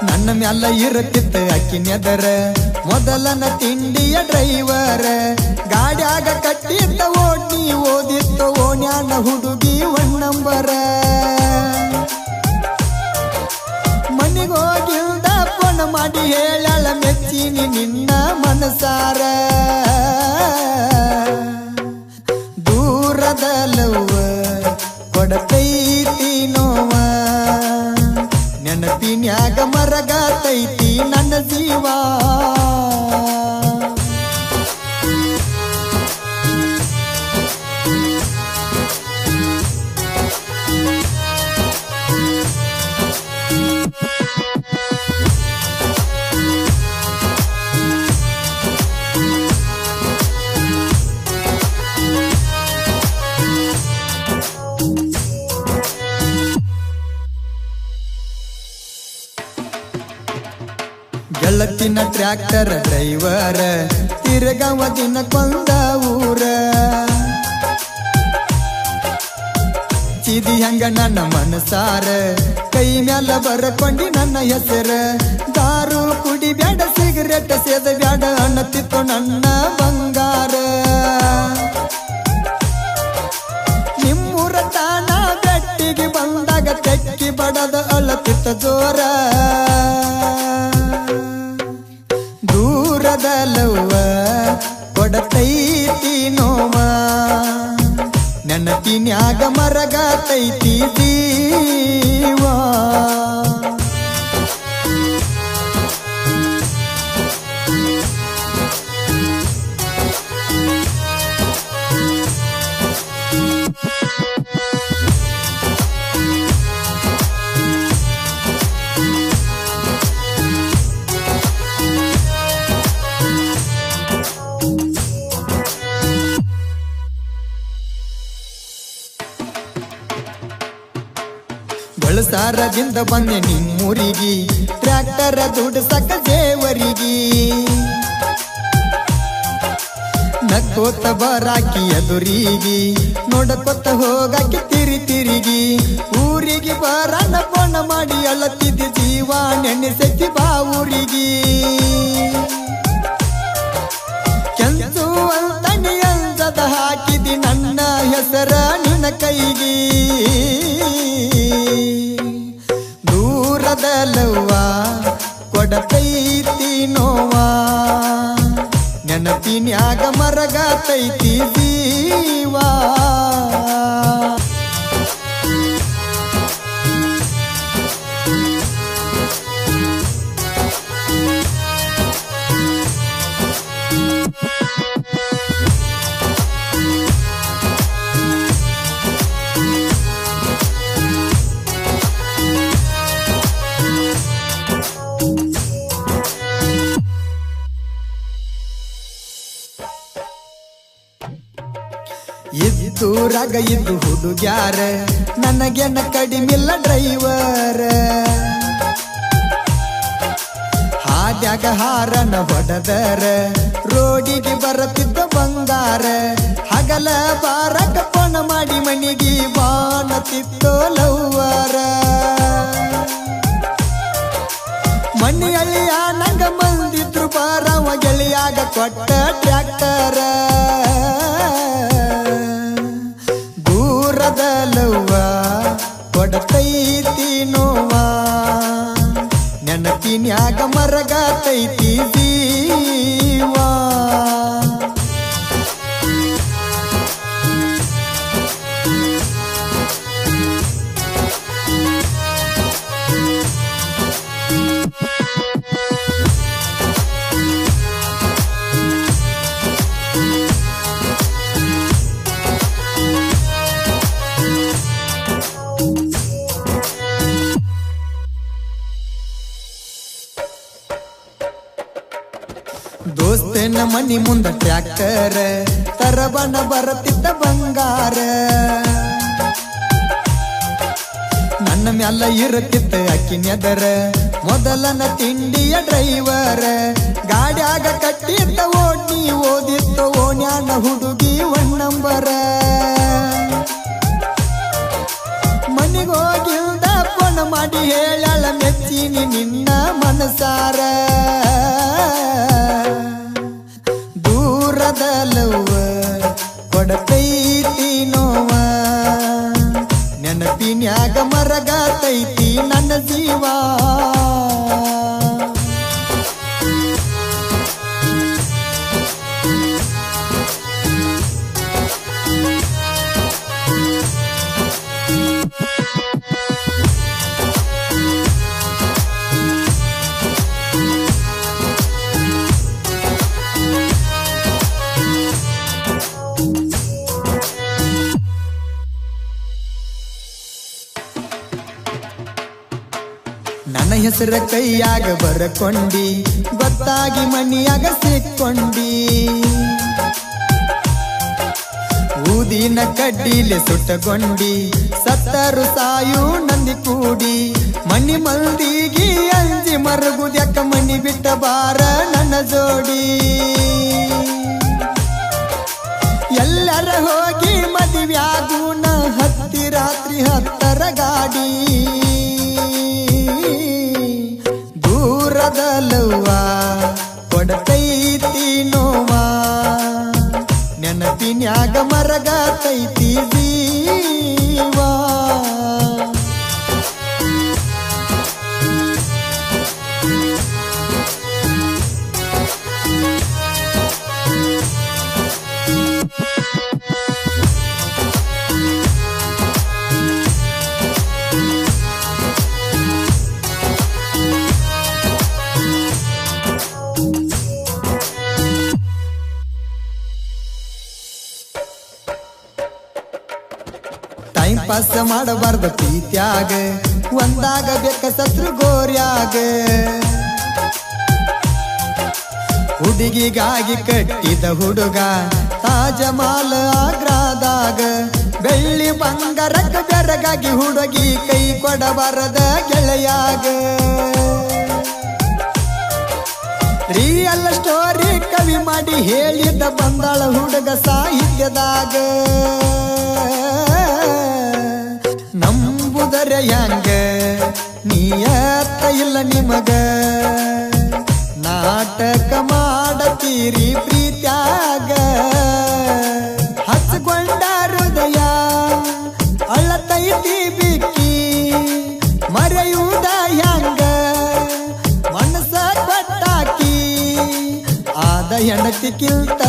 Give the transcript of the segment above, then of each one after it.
ನನ್ನ ಮ್ಯಾಲ ಇರುತ್ತಿತ್ತ ಅಕ್ಕಿನೆದರ ಮೊದಲನ ತಿಂಡಿಯ ಡ್ರೈವರ್ ಗಾಡ್ಯಾಗ ಕಟ್ಟಿದ್ದ ಓಡ್ನಿ ಓದಿತ್ತು ಓಣ್ಯಾನ ಹುಡುಗಿ ಒಣ್ಣಂಬರ ಮನಿಗೋಗಿಲ್ದ ಫೋನ್ ಮಾಡಿ ಹೇಳಳ ಮೆಚ್ಚಿನಿ ನಿನ್ನ ಮನಸಾರ ದೂರದ ಲವ್ವ ಕೊಡತೈತಿ ನೋವ ನೆನಪಿನ್ಯಾಗ ಮರಗಾತೈತಿ ನನ್ನ ಜೀವ ಗೆಳತಿನ ಟ್ರ್ಯಾಕ್ಟರ್ ಡ್ರೈವರ್ ತಿರುಗವ ದಿನ ಕೊಂದ ಊರ ಚಿದಿ ಹಂಗ ನನ್ನ ಮನಸಾರ ಕೈ ಮ್ಯಾಲ ಬರಕೊಂಡಿ ನನ್ನ ಹೆಸರ ದಾರು ಕುಡಿ ಬ್ಯಾಡ ಸಿಗರೇಟ್ ಸೇದ ಬ್ಯಾಡ ಅನ್ನತಿತ್ತು ನನ್ನ ಬಂಗಾರ ನಿಮ್ಮೂರ ತಾನ ಬೆಟ್ಟಿಗೆ ಬಂದಾಗ ತೆಕ್ಕಿ ಬಡದ ಅಳತಿತ್ತ ಜೋರ ದೂರದ ಲವ್ವ ಕೊಡತೈತಿ ನೋವ ನೆನಪಿನ್ಯಾಗ ಮರಗಾತೈತಿ ಜೀವ ಬಳಸಾರದಿಂದ ಬಂದೆ ನಿಮ್ಮೂರಿಗಿ ಟ್ರ್ಯಾಕ್ಟರ ದುಡ್ಸಕ ಜೇವರಿಗಿ ನಕ್ಕೋತ ಬರಾಕಿ ಎದುರಿಗಿ ನೋಡಕೊತ್ತ ಹೋಗಾಕಿ ತಿರಿಗಿ ಊರಿಗೆ ಬರನ ಫೋನ ಮಾಡಿ ಅಳತಿದ್ದ ಜೀವ ನೆನೆಸೆತ್ತಿ ಬಾ ಊರಿಗಿ ಕೆಂಚು ಅಂತಣಿ ಅಂಜದ ಹಾಕಿದಿ ನನ್ನ ಹೆಸರ ನಿನ್ನ ಕೈಗಿ ದೂರದ ಲವ್ವ ಕೊಡತೈತಿ ನೋವ ನೆನಪಿನ್ಯಾಗ ಮರಗಾತೈತಿ ಜೀವ ಇದ್ದೂರಾಗ ಇದ್ದು ಹುಡುಗ್ಯಾರ ನನಗೆನ ಕಡಿಮಿಲ್ಲ ಡ್ರೈವರ್ ಹಾದ್ಯಾಗ ಹಾರನ ಹೊಡೆದರ ರೋಡಿಗೆ ಬರತಿದ್ದ ಬಂಗಾರ ಹಗಲ ಬಾರಕ ಫೋನ ಮಾಡಿ ಮನಿಗೆ ಬಾಣತಿತ್ತೋ ಲವ್ವರ ಮನೆಯಲ್ಲಿಯ ನಂಗ ಮಂದಿದ್ರು ಬಾರವ ಗೆಳೆಯಾಗ ಕೊಟ್ಟ ಟ್ರ್ಯಾಕ್ಟರ ದೂರದ ಲವ್ವ ಕೊಡತೈತಿ ನೋವ ನೆನಪಿನ್ಯಾಗ ಮರಗಾತೈತಿ ಜೀವ ದೋಸ್ತನ ಮನಿ ಮುಂದ ಟ್ರ್ಯಾಕ್ಟರ್ ತರಬನ ಬರತಿದ್ದ ಬಂಗಾರ ನನ್ನ ಮ್ಯಾಲ ಇರುತ್ತಿತ್ತ ಅಕ್ಕಿನೆದರ ಮೊದಲನ ತಿಂಡಿಯ ಡ್ರೈವರ್ ಗಾಡ್ಯಾಗ ಕಟ್ಟಿದ್ದ ಓಡ್ನಿ ಓದಿತ್ತು ಓಣ್ಯಾನ ಹುಡುಗಿ ಒಣ್ಣಂಬರ ಮನಿಗೋಗಿಲ್ದ ಫೋನ್ ಮಾಡಿ ಹೇಳಳ ಮೆಚ್ಚಿನಿ ನಿನ್ನ ಮನಸಾರ ದೂರದ ಲವ್ವ ಕೊಡತೈತಿ ನೋವ ನೆನಪಿನ್ಯಾಗ ಮರಗತೈತಿ ನನ್ನ ಜೀವ ನನ್ನ ಹೆಸರ ಕೈಯಾಗ ಬರಕೊಂಡಿ ಗೊತ್ತಾಗಿ ಮನಿಯಾಗ ಸಿಕ್ಕೊಂಡಿ ಊದಿನ ಕಡ್ಡಿಲೆ ಸುಟ್ಟಗೊಂಡಿ ಸತ್ತರು ಸಾಯು ನಂದಿ ಕೂಡಿ ಮನಿ ಮಂದಿಗಿ ಅಂಜಿ ಮರಗುದ್ಯಾಕ ಮನಿ ಬಿಟ್ಟ ಬಾರ ನನ್ನ ಜೋಡಿ ಎಲ್ಲರ ಹೋಗಿ ಮದುವ್ಯಾಗೂನ ಹತ್ತಿ ರಾತ್ರಿ 10 ಗಾಡಿ ದೂರದ ಲವ್ವ ಕೊಡತೈತಿ ನೋವ ನೆನಪಿನ್ಯಾಗ ಮರಗತೈತಿ ಜೀವ ಟೈಮ್ ಪಾಸ್ ಮಾಡಬಾರ್ದು ಪ್ರೀತ್ಯಾಗ ಒಂದಾಗ ಬೇಕ ಸತ್ರು ಗೋರ್ಯಾಗ ಹುಡುಗಿಗಾಗಿ ಕಟ್ಟಿದ ಹುಡುಗ ತಾಜಮಾಲ ಆಗ್ರಾದಾಗ ಬೆಳ್ಳಿ ಬಂಗಾರಕ್ಕ ಬೆರಗಾಗಿ ಹುಡುಗಿ ಕೈ ಕೊಡಬಾರದ ಗೆಳೆಯಾಗ ರಿಯಲ್ ಸ್ಟೋರಿ ಕವಿ ಮಾಡಿ ಹೇಳಿದ ಬಂದಾಳ ಹುಡುಗ ಸಾಹಿತ್ಯದಾಗ ನಂಬುದರೆ ಹ್ಯಾಂಗ ನಿಯತ್ತ ಇಲ್ಲ ನಿಮಗ ನಾಟಕ ಮಾಡತೀರಿ ಪ್ರೀತ್ಯಾಗ ಹಚ್ಕೊಂಡ ಹೃದಯ ಅಳತೈತಿ ಬಿಕ್ಕಿ ಮರೆಯುವುದ ಹ್ಯಾಂಗ ಮನಸ ಕೊಟ್ಟಾಕಿ ಆದ ಹೆಂಡತಿಗಿಂತ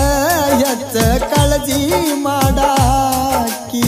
ಹೆಚ್ಚ ಕಾಳಜಿ ಮಾಡಾಕಿ